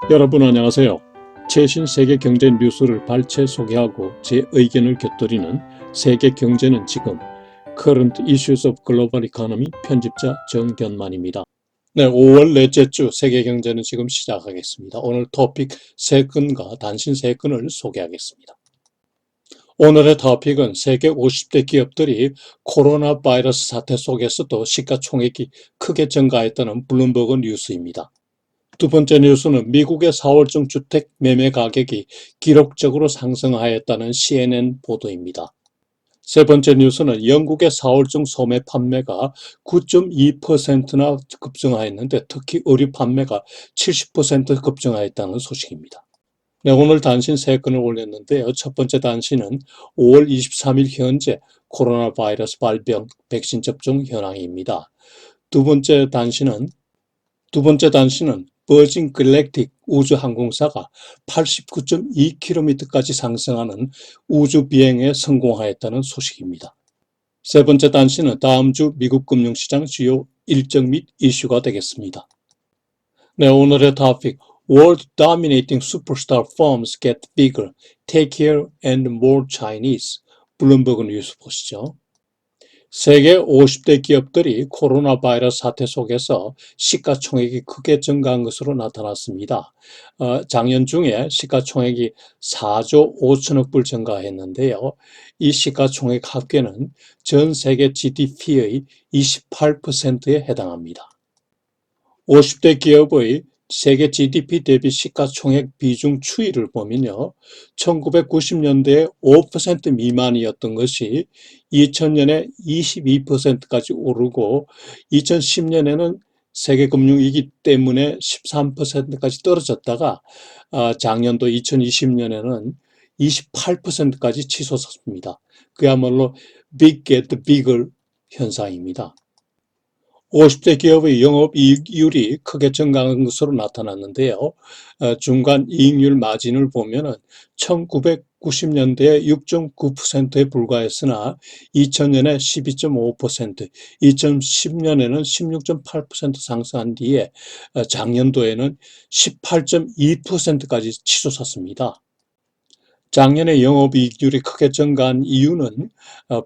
여러분 안녕하세요. 최신 세계 경제 뉴스를 발췌 소개하고 제 의견을 곁들이는 세계 경제는 지금 Current Issues of Global Economy 편집자 정견만입니다. 네, 5월 넷째 주 세계 경제는 지금 시작하겠습니다. 오늘 토픽 3건과 단신 3건을 소개하겠습니다. 오늘의 토픽은 세계 50대 기업들이 코로나 바이러스 사태 속에서도 시가총액이 크게 증가했다는 블룸버그 뉴스입니다. 두 번째 뉴스는 미국의 4월중 주택 매매 가격이 기록적으로 상승하였다는 CNN 보도입니다. 세 번째 뉴스는 영국의 4월중 소매 판매가 9.2%나 급증하였는데 특히 의류 판매가 70% 급증하였다는 소식입니다. 네, 오늘 단신 3건을 올렸는데요. 첫 번째 단신은 5월 23일 현재 코로나 바이러스 발병 백신 접종 현황입니다. 두 번째 단신은 버진 갈랙틱 우주항공사가 89.2km까지 상승하는 우주 비행에 성공하였다는 소식입니다. 세 번째 단신은 다음 주 미국 금융시장 주요 일정 및 이슈가 되겠습니다. 네, 오늘의 토픽 World Dominating Superstar Firms Get Bigger, Take Care and More Chinese. 블룸버그 뉴스 보시죠. 세계 50대 기업들이 코로나 바이러스 사태 속에서 시가총액이 크게 증가한 것으로 나타났습니다. 작년 중에 시가총액이 4조 5천억 불 증가했는데요. 이 시가총액 합계는 전 세계 GDP의 28%에 해당합니다. 50대 기업의 세계 GDP 대비 시가총액 비중 추이를 보면요. 1990년대에 5% 미만이었던 것이 2000년에 22%까지 오르고 2010년에는 세계금융위기 때문에 13%까지 떨어졌다가 작년도 2020년에는 28%까지 치솟았습니다. 그야말로 Big Get Bigger 현상입니다. 50대 기업의 영업이익률이 크게 증가한 것으로 나타났는데요. 중간 이익률 마진을 보면은 1990년대에 6.9%에 불과했으나 2000년에 12.5%, 2010년에는 16.8% 상승한 뒤에 작년도에는 18.2%까지 치솟았습니다. 작년에 영업이익률이 크게 증가한 이유는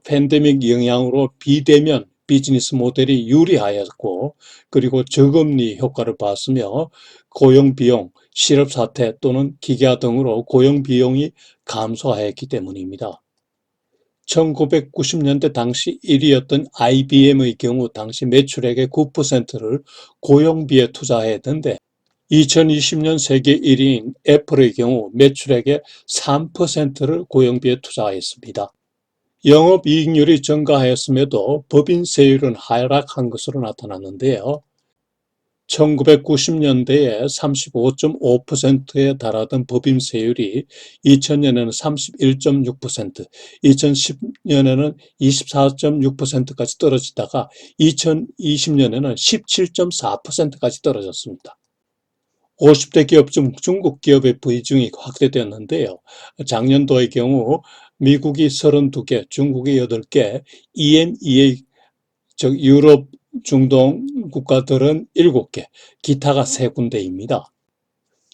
팬데믹 영향으로 비대면 비즈니스 모델이 유리하였고 그리고 저금리 효과를 봤으며 고용비용, 실업사태 또는 기계화 등으로 고용비용이 감소하였기 때문입니다. 1990년대 당시 1위였던 IBM의 경우 당시 매출액의 9%를 고용비에 투자했는데 2020년 세계 1위인 애플의 경우 매출액의 3%를 고용비에 투자했습니다. 영업이익률이 증가하였음에도 법인세율은 하락한 것으로 나타났는데요. 1990년대에 35.5%에 달하던 법인세율이 2000년에는 31.6%, 2010년에는 24.6%까지 떨어지다가 2020년에는 17.4%까지 떨어졌습니다. 50대 기업 중 중국 기업의 비중이 확대되었는데요. 작년도의 경우 미국이 32개, 중국이 8개, EMEA, 즉 유럽, 중동 국가들은 7개, 기타가 3군데입니다.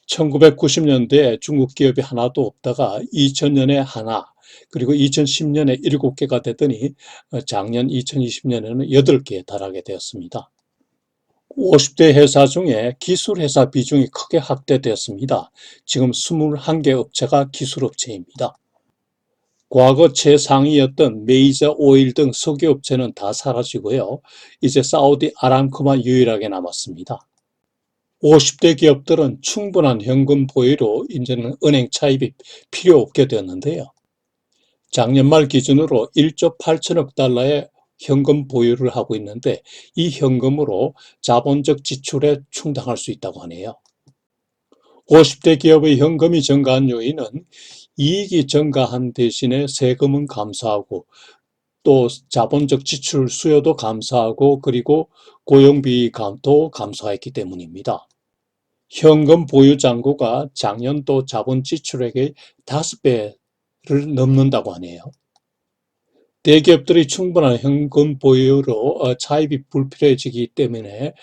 1990년대에 중국 기업이 하나도 없다가 2000년에 하나, 그리고 2010년에 7개가 되더니 작년 2020년에는 8개에 달하게 되었습니다. 50대 회사 중에 기술회사 비중이 크게 확대되었습니다. 지금 21개 업체가 기술업체입니다. 과거 최상위였던 메이저 오일 등 석유업체는 다 사라지고요. 이제 사우디 아람코만 유일하게 남았습니다. 50대 기업들은 충분한 현금 보유로 이제는 은행 차입이 필요 없게 되었는데요. 작년 말 기준으로 1조 8천억 달러의 현금 보유를 하고 있는데 이 현금으로 자본적 지출에 충당할 수 있다고 하네요. 50대 기업의 현금이 증가한 요인은 이익이 증가한 대신에 세금은 감소하고 또 자본적 지출 수요도 감소하고 그리고 고용비도 감소했기 때문입니다. 현금 보유 잔고가 작년도 자본 지출액의 5배를 넘는다고 하네요. 대기업들이 충분한 현금 보유로 차입이 불필요해지기 때문에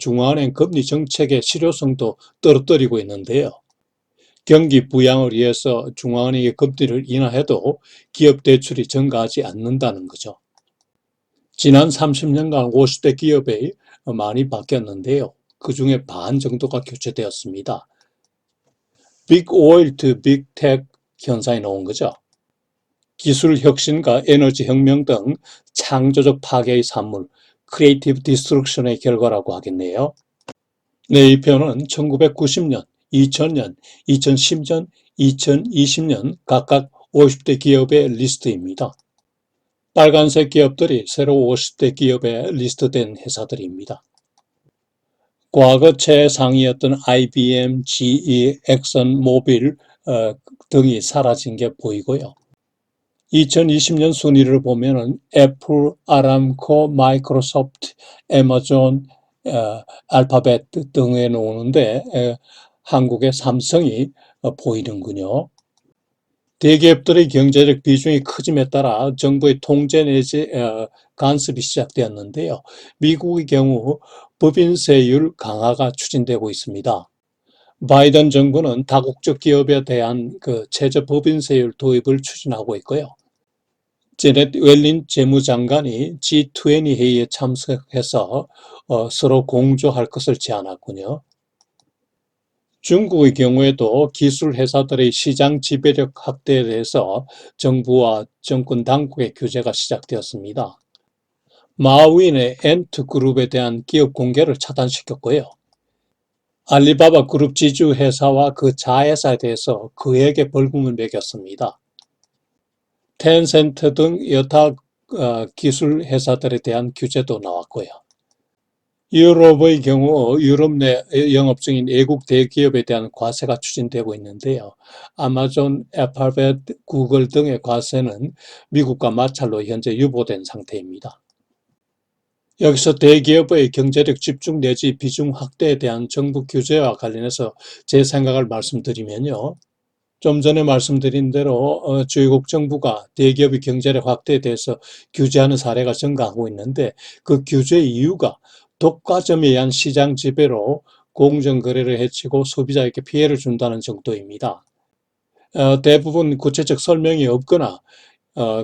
중앙은행 금리 정책의 실효성도 떨어뜨리고 있는데요. 경기 부양을 위해서 중앙은행이 금리를 인하해도 기업 대출이 증가하지 않는다는 거죠. 지난 30년간 50대 기업이 많이 바뀌었는데요. 그중에 반 정도가 교체되었습니다. 빅 오일 투 빅 텍 현상이 나온 거죠. 기술 혁신과 에너지 혁명 등 창조적 파괴의 산물, 크리에이티브 디스트럭션의 결과라고 하겠네요. 네, 이 표는 1990년, 2000년, 2010년, 2020년 각각 50대 기업의 리스트입니다. 빨간색 기업들이 새로 50대 기업에 리스트된 회사들입니다. 과거 최상위였던 IBM, GE, 엑선 모빌 등이 사라진 게 보이고요. 2020년 순위를 보면은 애플, 아람코, 마이크로소프트, 애마존, 알파벳 등에 나오는데 한국의 삼성이 보이는군요. 대기업들의 경제적 비중이 커짐에 따라 정부의 통제 내지 간섭이 시작되었는데요. 미국의 경우 법인세율 강화가 추진되고 있습니다. 바이든 정부는 다국적 기업에 대한 최저 법인세율 도입을 추진하고 있고요. 제넷 웰린 재무장관이 G20 회의에 참석해서 서로 공조할 것을 제안했군요. 중국의 경우에도 기술 회사들의 시장 지배력 확대에 대해서 정부와 정권 당국의 규제가 시작되었습니다. 마윈의 엔트그룹에 대한 기업 공개를 차단시켰고요. 알리바바 그룹 지주 회사와 그 자회사에 대해서 그에게 벌금을 매겼습니다. 텐센트 등 여타 기술 회사들에 대한 규제도 나왔고요. 유럽의 경우 유럽 내 영업 중인 외국 대기업에 대한 과세가 추진되고 있는데요. 아마존, 알파벳, 구글 등의 과세는 미국과 마찰로 현재 유보된 상태입니다. 여기서 대기업의 경제력 집중 내지 비중 확대에 대한 정부 규제와 관련해서 제 생각을 말씀드리면요. 좀 전에 말씀드린 대로 주요국 정부가 대기업의 경제력 확대에 대해서 규제하는 사례가 증가하고 있는데 그 규제 이유가 독과점에 의한 시장 지배로 공정거래를 해치고 소비자에게 피해를 준다는 정도입니다. 대부분 구체적 설명이 없거나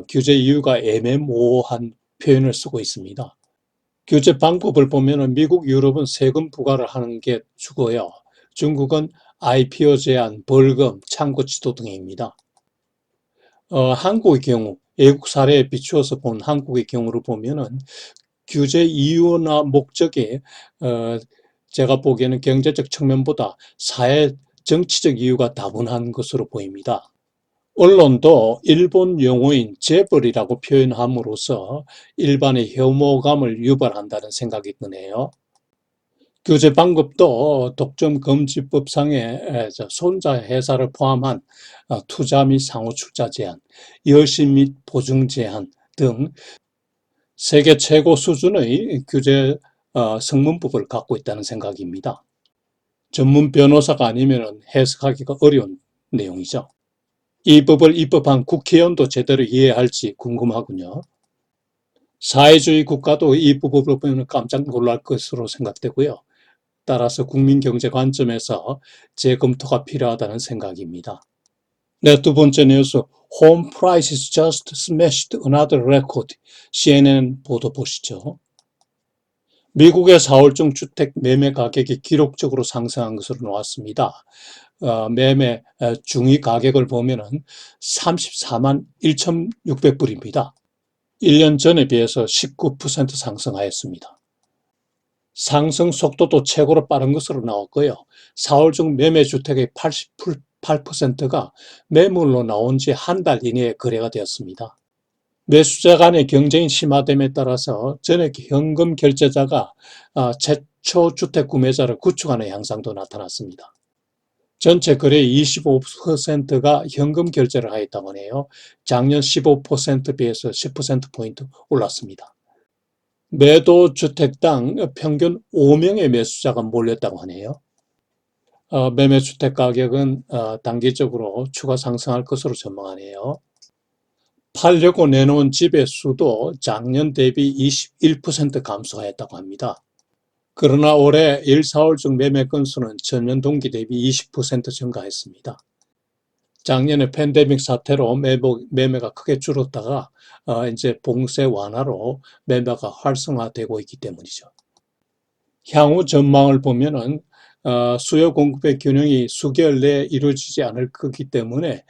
규제 이유가 애매모호한 표현을 쓰고 있습니다. 규제 방법을 보면 미국, 유럽은 세금 부과를 하는 게 주고요. 중국은 IPO 제한, 벌금, 창구 지도 등입니다. 한국의 경우, 외국 사례에 비추어서 본 한국의 경우를 보면은 규제 이유나 목적이 제가 보기에는 경제적 측면보다 사회 정치적 이유가 다분한 것으로 보입니다. 언론도 일본 용어인 재벌이라고 표현함으로써 일반의 혐오감을 유발한다는 생각이 드네요. 규제 방법도 독점금지법상의 손자 회사를 포함한 투자 및 상호 출자 제한, 여시 및 보증 제한 등 세계 최고 수준의 규제 성문법을 갖고 있다는 생각입니다. 전문 변호사가 아니면 해석하기가 어려운 내용이죠. 이 법을 입법한 국회의원도 제대로 이해할지 궁금하군요. 사회주의 국가도 이 법을 보면 깜짝 놀랄 것으로 생각되고요. 따라서 국민 경제 관점에서 재검토가 필요하다는 생각입니다. 네, 두 번째 뉴스. Home prices just smashed another record. CNN 보도 보시죠. 미국의 4월 중 주택 매매 가격이 기록적으로 상승한 것으로 나왔습니다. 매매 중위 가격을 보면은 34만 1,600불입니다. 1년 전에 비해서 19% 상승하였습니다. 상승 속도도 최고로 빠른 것으로 나왔고요. 4월 중 매매 주택의 88%가 매물로 나온 지 한 달 이내에 거래가 되었습니다. 매수자 간의 경쟁이 심화됨에 따라서 전액 현금 결제자가 최초 주택 구매자를 구축하는 양상도 나타났습니다. 전체 거래의 25%가 현금 결제를 하였다고 하네요. 작년 15% 비해서 10%포인트 올랐습니다. 매도 주택당 평균 5명의 매수자가 몰렸다고 하네요. 매매 주택 가격은 단기적으로 추가 상승할 것으로 전망하네요. 팔려고 내놓은 집의 수도 작년 대비 21% 감소했다고 합니다. 그러나 올해 1, 4월 중 매매 건수는 전년 동기 대비 20% 증가했습니다. 작년에 팬데믹 사태로 매매가 크게 줄었다가 이제 봉쇄 완화로 매매가 활성화되고 있기 때문이죠. 향후 전망을 보면은 수요 공급의 균형이 수개월 내에 이루어지지 않을 거기 때문에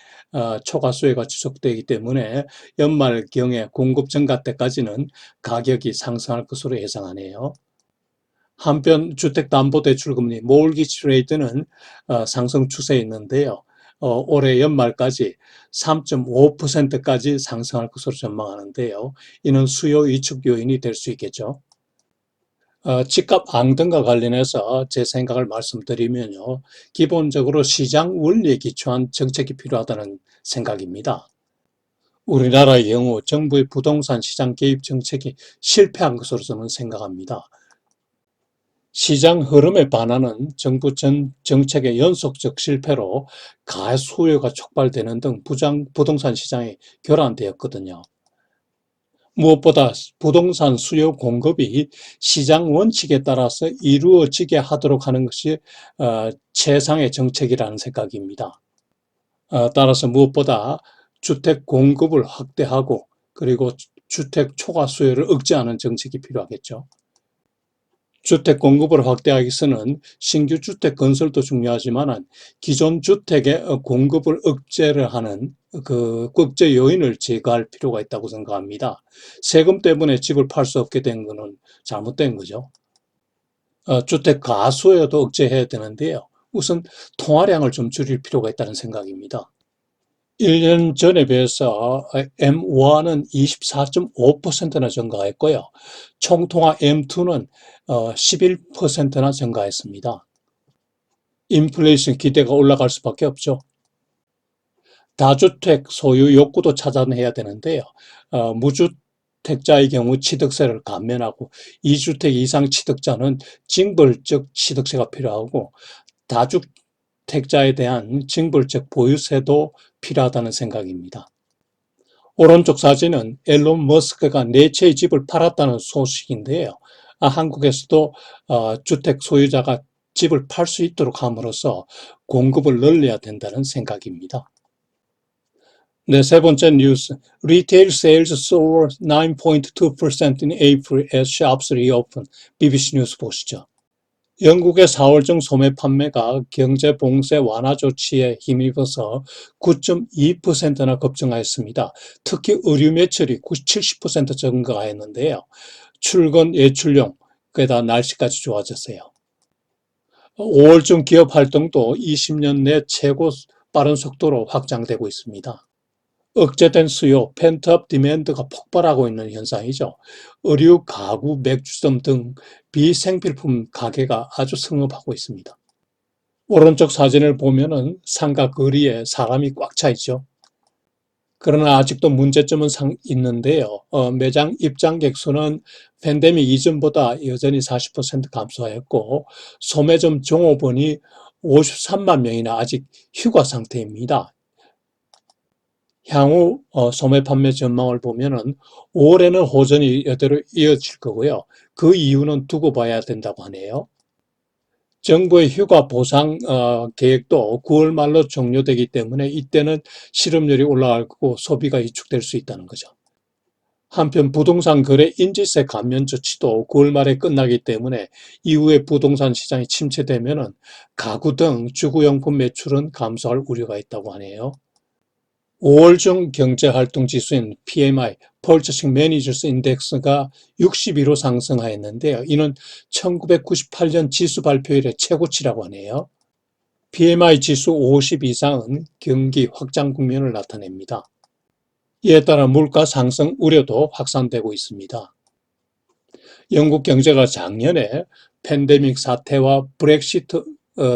초과 수요가 지속되기 때문에 연말경에 공급 증가 때까지는 가격이 상승할 것으로 예상하네요. 한편 주택담보대출금리 몰기지 레이트는 상승 추세에 있는데요. 올해 연말까지 3.5%까지 상승할 것으로 전망하는데요. 이는 수요 위축 요인이 될 수 있겠죠. 집값 앙등과 관련해서 제 생각을 말씀드리면요. 기본적으로 시장 원리에 기초한 정책이 필요하다는 생각입니다. 우리나라의 경우 정부의 부동산 시장 개입 정책이 실패한 것으로 저는 생각합니다. 시장 흐름에 반하는 정부 정책의 연속적 실패로 가수요가 촉발되는 등 부동산 시장이 결함되었거든요. 무엇보다 부동산 수요 공급이 시장 원칙에 따라서 이루어지게 하도록 하는 것이 최상의 정책이라는 생각입니다. 따라서 무엇보다 주택 공급을 확대하고 그리고 주택 초과 수요를 억제하는 정책이 필요하겠죠. 주택 공급을 확대하기 위해서는 신규 주택 건설도 중요하지만 기존 주택의 공급을 억제를 하는 그 억제 요인을 제거할 필요가 있다고 생각합니다. 세금 때문에 집을 팔 수 없게 된 것은 잘못된 거죠. 주택 가수요도 억제해야 되는데요. 우선 통화량을 좀 줄일 필요가 있다는 생각입니다. 1년 전에 비해서 M1은 24.5%나 증가했고요. 총통화 M2는 11%나 증가했습니다. 인플레이션 기대가 올라갈 수밖에 없죠. 다주택 소유 욕구도 찾아내야 되는데요. 무주택자의 경우 취득세를 감면하고 2주택 이상 취득자는 징벌적 취득세가 필요하고 다주택자에 대한 징벌적 보유세도 필요하다는 생각입니다. 오른쪽 사진은 앨런 머스크가 4채의 집을 팔았다는 소식인데요. 한국에서도 주택 소유자가 집을 팔 수 있도록 함으로써 공급을 늘려야 된다는 생각입니다. 네, 세 번째 뉴스. Retail sales soared 9.2% in April as shops reopen. BBC 뉴스 보시죠. 영국의 4월 중 소매 판매가 경제 봉쇄 완화 조치에 힘입어서 9.2%나 급증하였습니다. 특히 의류 매출이 70% 증가했는데요. 출근 예출용, 게다가 날씨까지 좋아졌어요. 5월 중 기업 활동도 20년 내 최고 빠른 속도로 확장되고 있습니다. 억제된 수요, 펜트업 디맨드가 폭발하고 있는 현상이죠. 의류, 가구, 맥주점 등 비생필품 가게가 아주 성업하고 있습니다. 오른쪽 사진을 보면은 상가 거리에 사람이 꽉 차 있죠. 그러나 아직도 문제점은 있는데요. 매장 입장객 수는 팬데믹 이전보다 여전히 40% 감소하였고 소매점 종업원이 53만 명이나 아직 휴가 상태입니다. 향후 소매 판매 전망을 보면은 올해는 호전이 이대로 이어질 거고요. 그 이유는 두고 봐야 된다고 하네요. 정부의 휴가 보상 계획도 9월 말로 종료되기 때문에 이때는 실업률이 올라갈 거고 소비가 위축될 수 있다는 거죠. 한편 부동산 거래 인지세 감면 조치도 9월 말에 끝나기 때문에 이후에 부동산 시장이 침체되면은 가구 등 주거용품 매출은 감소할 우려가 있다고 하네요. 5월 중 경제활동 지수인 PMI, Purchasing Managers Index가 62로 상승하였는데요. 이는 1998년 지수 발표 이래 최고치라고 하네요. PMI 지수 50 이상은 경기 확장 국면을 나타냅니다. 이에 따라 물가 상승 우려도 확산되고 있습니다. 영국 경제가 작년에 팬데믹 사태와 브렉시트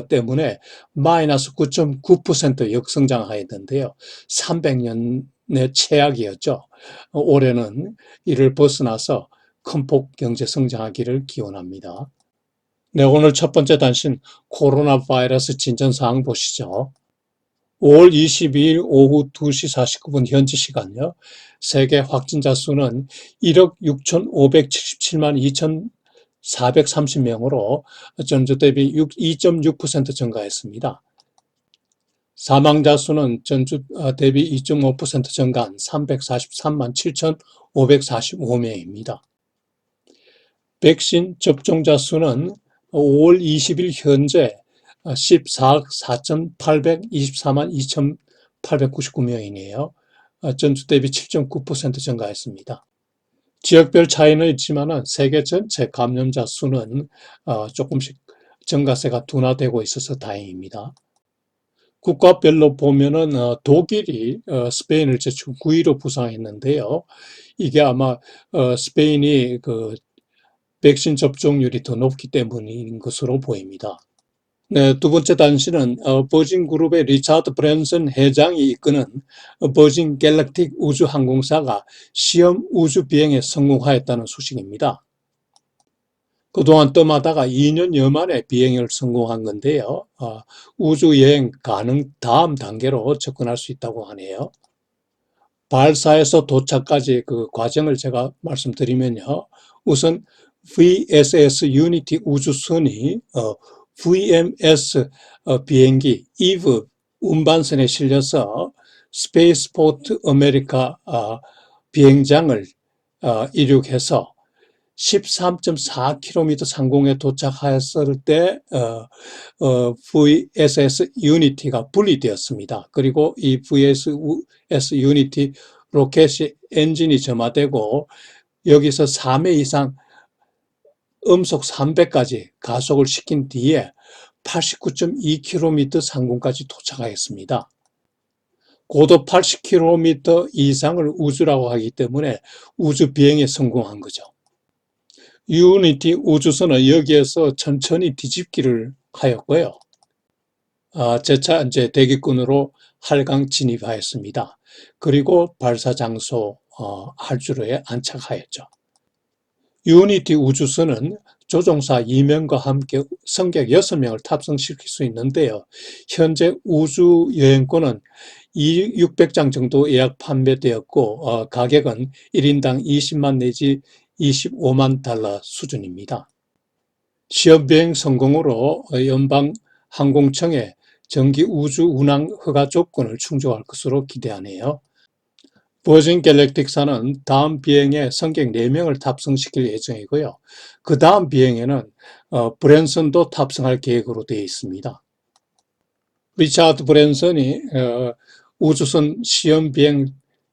때문에 마이너스 9.9% 역성장하였는데요. 300년의 최악이었죠. 올해는 이를 벗어나서 큰 폭 경제 성장하기를 기원합니다. 네, 오늘 첫 번째 단신 코로나 바이러스 진전 사항 보시죠. 5월 22일 오후 2시 49분 현지 시간요. 세계 확진자 수는 1억 6,577만 2,430명으로 전주 대비 2.6% 증가했습니다. 사망자 수는 전주 대비 2.5% 증가한 343만 7,545명입니다. 백신 접종자 수는 5월 20일 현재 14억 4,824만 2,899명이네요. 전주 대비 7.9% 증가했습니다. 지역별 차이는 있지만 세계 전체 감염자 수는 조금씩 증가세가 둔화되고 있어서 다행입니다. 국가별로 보면은 독일이 스페인을 제출 9위로 부상했는데요. 이게 아마 스페인이 그 백신 접종률이 더 높기 때문인 것으로 보입니다. 네, 두 번째 단신은 버진그룹의 리차드 브랜슨 회장이 이끄는 버진 갤럭틱 우주항공사가 시험 우주 비행에 성공하였다는 소식입니다. 그동안 떠마다가 2년여 만에 비행을 성공한 건데요. 우주여행 가능 다음 단계로 접근할 수 있다고 하네요. 발사에서 도착까지 그 과정을 제가 말씀드리면요. 우선 VSS 유니티 우주선이 VMS 비행기 이브 운반선에 실려서 스페이스포트 아메리카 비행장을 이륙해서 13.4km 상공에 도착했을 때 VSS 유니티가 분리되었습니다. 그리고 이 VSS 유니티 로켓이 엔진이 점화되고 여기서 3회 이상 음속 300까지 가속을 시킨 뒤에 89.2km 상공까지 도착하였습니다. 고도 80km 이상을 우주라고 하기 때문에 우주 비행에 성공한 거죠. 유니티 우주선은 여기에서 천천히 뒤집기를 하였고요. 재차 이제 대기권으로 활강 진입하였습니다. 그리고 발사 장소 활주로에 안착하였죠. 유니티 우주선은 조종사 2명과 함께 승객 6명을 탑승시킬 수 있는데요. 현재 우주 여행권은 600장 정도 예약 판매되었고 가격은 1인당 20만 내지 25만 달러 수준입니다. 시험 비행 성공으로 연방항공청에 정기 우주 운항 허가 조건을 충족할 것으로 기대하네요. 버진 갤럭틱사는 다음 비행에 승객 4명을 탑승시킬 예정이고요. 그 다음 비행에는 브랜슨도 탑승할 계획으로 되어 있습니다. 리차드 브랜슨이 우주선 시험 비행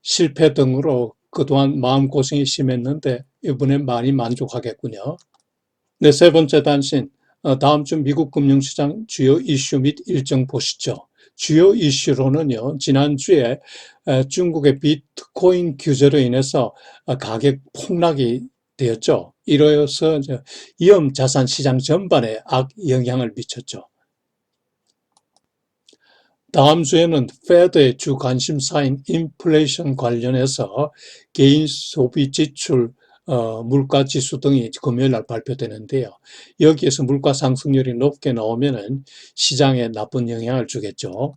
실패 등으로 그동안 마음고생이 심했는데 이번에 많이 만족하겠군요. 네, 세 번째 단신, 다음 주 미국 금융시장 주요 이슈 및 일정 보시죠. 주요 이슈로는요, 지난주에 중국의 비트코인 규제로 인해서 가격 폭락이 되었죠. 이로써 위험 자산 시장 전반에 악영향을 미쳤죠. 다음 주에는 페드의 주 관심사인 인플레이션 관련해서 개인 소비 지출, 물가 지수 등이 금요일 날 발표되는데요. 여기에서 물가 상승률이 높게 나오면은 시장에 나쁜 영향을 주겠죠.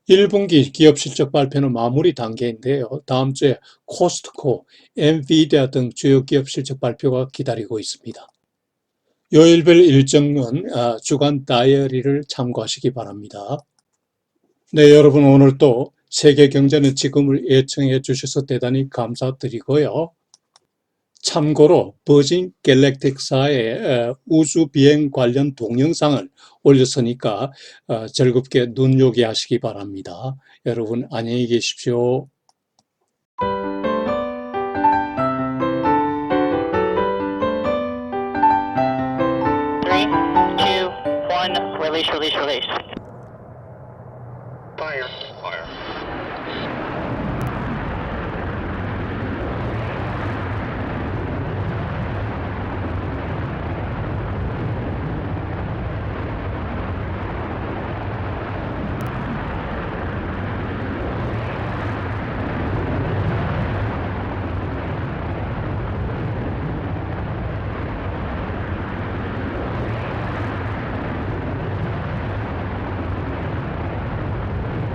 1분기 기업 실적 발표는 마무리 단계인데요. 다음 주에 코스트코, 엔비디아 등 주요 기업 실적 발표가 기다리고 있습니다. 요일별 일정은 주간 다이어리를 참고하시기 바랍니다. 네, 여러분 오늘 또 세계 경제는 지금을 예청해 주셔서 대단히 감사드리고요. 참고로 버진 갤럭틱사의 우주 비행 관련 동영상을 올렸으니까 즐겁게 눈요기 하시기 바랍니다. 여러분 안녕히 계십시오. 3, 2, 1, release, release, release. Fire. Fire.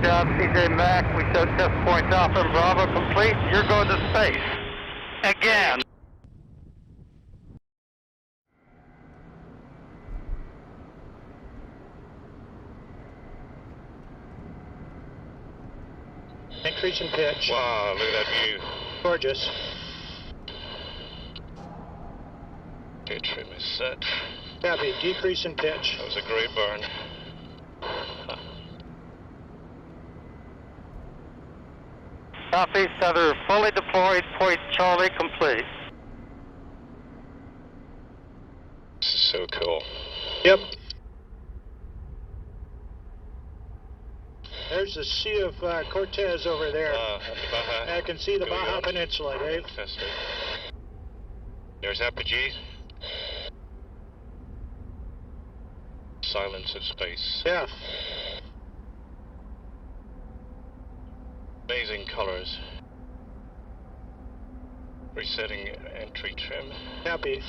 job, CJ Mac. We show test points Alpha and Bravo complete. You're going to space. Again. Increase in pitch. Wow, look at that view. Gorgeous. Okay, trim is set. Copy. Decrease in pitch. That was a great burn. Southeast Feather fully deployed. Point Charlie complete. This is so cool. Yep. There's the Sea of Cortez over there. Baja. I can see the Here we Baja go. Peninsula, Dave. Fantastic. There's Apogee. Silence of space. Yeah. Amazing colors. Resetting entry trim. Copy.